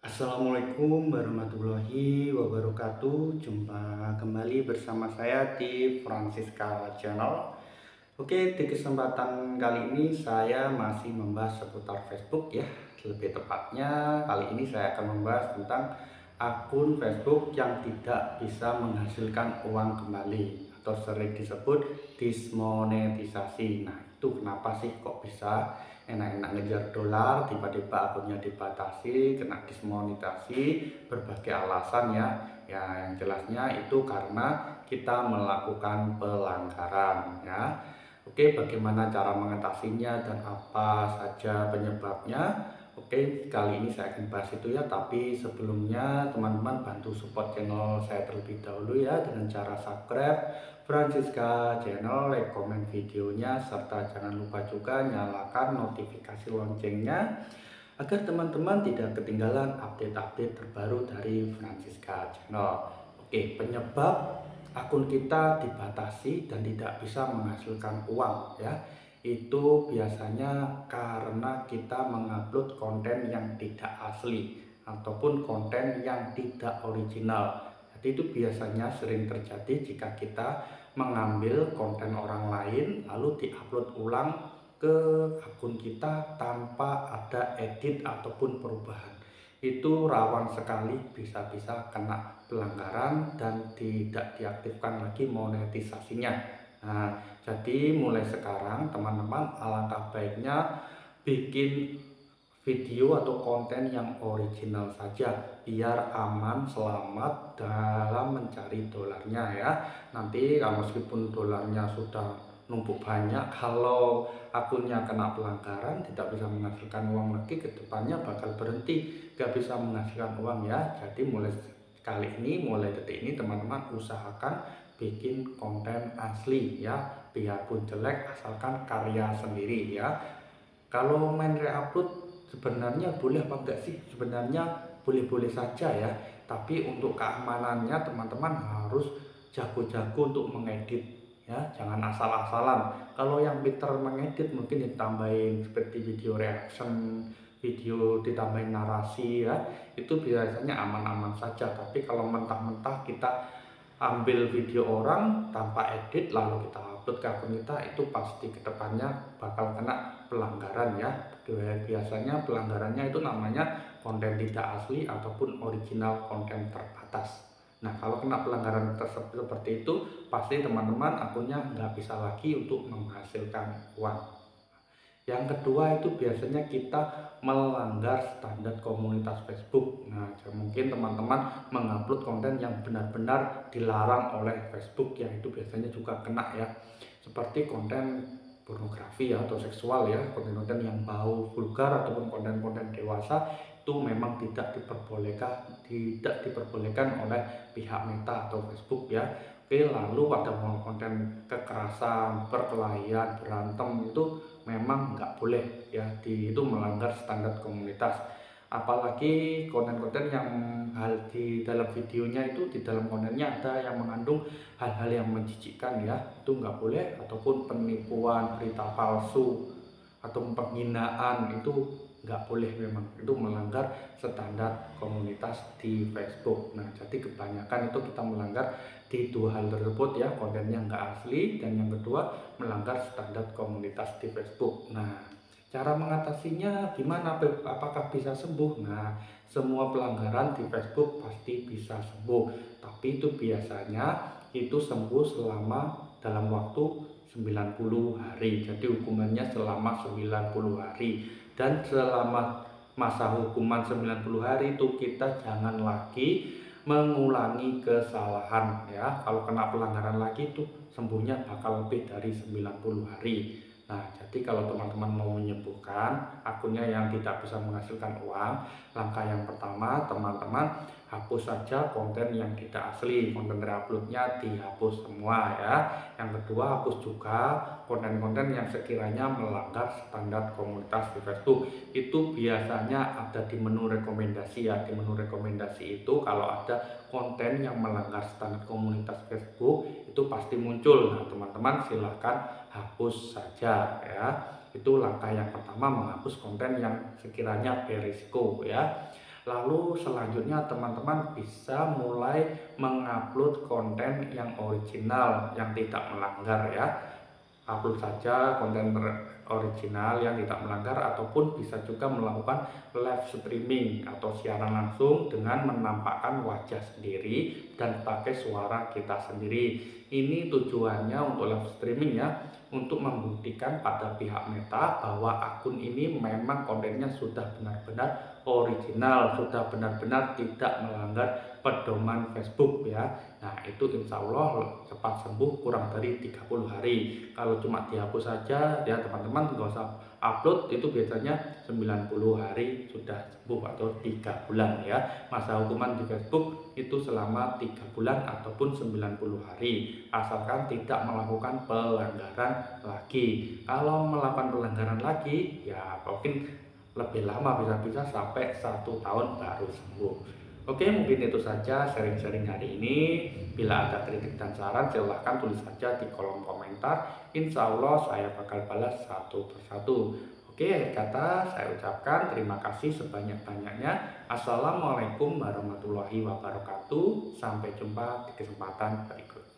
Assalamualaikum warahmatullahi wabarakatuh. Jumpa kembali bersama saya di Francisca Channel. Oke, di kesempatan kali ini saya masih membahas seputar Facebook ya. Lebih tepatnya kali ini saya akan membahas tentang akun Facebook yang tidak bisa menghasilkan uang kembali atau sering disebut dismonetisasi. Nah, itu kenapa sih kok bisa enak-enak ngejar dolar, tiba-tiba akunnya dibatasi, kena dismonetisasi, berbagai alasan ya. Ya, yang jelasnya itu karena kita melakukan pelanggaran ya. Oke, bagaimana cara mengatasinya dan apa saja penyebabnya? Oke, kali ini saya akan bahas itu ya, tapi sebelumnya teman-teman bantu support channel saya terlebih dahulu ya dengan cara subscribe Francisca Channel, like, komen videonya, serta jangan lupa juga nyalakan notifikasi loncengnya agar teman-teman tidak ketinggalan update-update terbaru dari Francisca Channel. Oke, penyebab akun kita dibatasi dan tidak bisa menghasilkan uang ya, itu biasanya karena kita mengupload konten yang tidak asli ataupun konten yang tidak original. Jadi itu biasanya sering terjadi jika kita mengambil konten orang lain lalu diupload ulang ke akun kita tanpa ada edit ataupun perubahan. Itu rawan sekali bisa-bisa kena pelanggaran dan tidak diaktifkan lagi monetisasinya. Nah, jadi mulai sekarang teman-teman alangkah baiknya bikin video atau konten yang original saja biar aman selamat dalam mencari dolarnya ya. Nanti kalau meskipun dolarnya sudah numpuk banyak, kalau akunnya kena pelanggaran tidak bisa menghasilkan uang lagi, ke depannya bakal berhenti gak bisa menghasilkan uang ya. Jadi mulai kali ini, mulai detik ini teman-teman usahakan bikin konten asli ya, biarpun jelek asalkan karya sendiri ya. Kalau main reupload sebenarnya boleh apa enggak sih? Sebenarnya boleh-boleh saja ya, tapi untuk keamanannya teman-teman harus jago-jago untuk mengedit ya, jangan asal-asalan. Kalau yang pinter mengedit mungkin ditambahin seperti video reaction, video ditambahin narasi ya, itu biasanya aman-aman saja. Tapi kalau mentah-mentah kita ambil video orang tanpa edit lalu kita upload ke akun kita, itu pasti kedepannya bakal kena pelanggaran ya. Biasanya pelanggarannya itu namanya konten tidak asli ataupun original konten terbatas. Nah, kalau kena pelanggaran tersebut seperti itu, pasti teman-teman akunnya nggak bisa lagi untuk menghasilkan uang. Yang kedua itu biasanya kita melanggar standar komunitas Facebook. Nah, mungkin teman-teman mengupload konten yang benar-benar dilarang oleh Facebook, yang itu biasanya juga kena ya. Seperti konten pornografi ya, atau seksual ya, konten-konten yang bau vulgar ataupun konten-konten dewasa itu memang tidak diperbolehkan oleh pihak Meta atau Facebook ya. Oke, lalu ada konten kekerasan, perkelahian, berantem itu memang nggak boleh ya, itu melanggar standar komunitas. Apalagi konten-konten yang hal di dalam videonya itu, di dalam kontennya ada yang mengandung hal-hal yang menjijikkan ya, itu nggak boleh. Ataupun penipuan, berita palsu atau penghinaan itu nggak boleh, memang itu melanggar standar komunitas di Facebook. Nah, jadi kebanyakan itu kita melanggar di dua hal tersebut ya, kontennya nggak asli dan yang kedua melanggar standar komunitas di Facebook. Nah, cara mengatasinya gimana? Apakah bisa sembuh? Nah, semua pelanggaran di Facebook pasti bisa sembuh, tapi itu biasanya itu sembuh selama dalam waktu 90 hari. Jadi hukumannya selama 90 hari. Dan selama masa hukuman 90 hari itu kita jangan lagi mengulangi kesalahan ya. Kalau kena pelanggaran lagi itu sembuhnya bakal lebih dari 90 hari. Nah, jadi kalau teman-teman mau menyembuhkan akunnya yang tidak bisa menghasilkan uang, langkah yang pertama teman-teman hapus saja konten yang tidak asli, konten reuploadnya dihapus semua ya. Yang kedua, hapus juga konten-konten yang sekiranya melanggar standar komunitas di Facebook. Itu biasanya ada di menu rekomendasi ya. Di menu rekomendasi itu kalau ada konten yang melanggar standar komunitas Facebook itu pasti muncul. Nah, teman-teman silahkan hapus saja ya. Itu langkah yang pertama, menghapus konten yang sekiranya berisiko ya. Lalu selanjutnya teman-teman bisa mulai mengupload konten yang original, yang tidak melanggar ya. Upload saja konten original yang tidak melanggar, ataupun bisa juga melakukan live streaming atau siaran langsung dengan menampakkan wajah sendiri dan pakai suara kita sendiri. Ini tujuannya untuk live streaming ya, untuk membuktikan pada pihak Meta bahwa akun ini memang kontennya sudah benar-benar original, sudah benar-benar tidak melanggar pedoman Facebook ya. Nah itu insya Allah cepat sembuh kurang dari 30 hari. Kalau cuma dihapus saja ya teman-teman nggak usah upload, itu biasanya 90 hari sudah sembuh atau 3 bulan ya. Masa hukuman di Facebook itu selama 3 bulan ataupun 90 hari, asalkan tidak melakukan pelanggaran lagi. Kalau melakukan pelanggaran lagi ya mungkin lebih lama, bisa-bisa sampai 1 tahun baru sembuh. Oke, mungkin itu saja sharing-sharing hari ini. Bila ada kritik dan saran, silahkan tulis saja di kolom komentar. Insya Allah saya bakal balas satu persatu. Oke, akhir kata saya ucapkan terima kasih sebanyak-banyaknya. Assalamualaikum warahmatullahi wabarakatuh. Sampai jumpa di kesempatan berikutnya.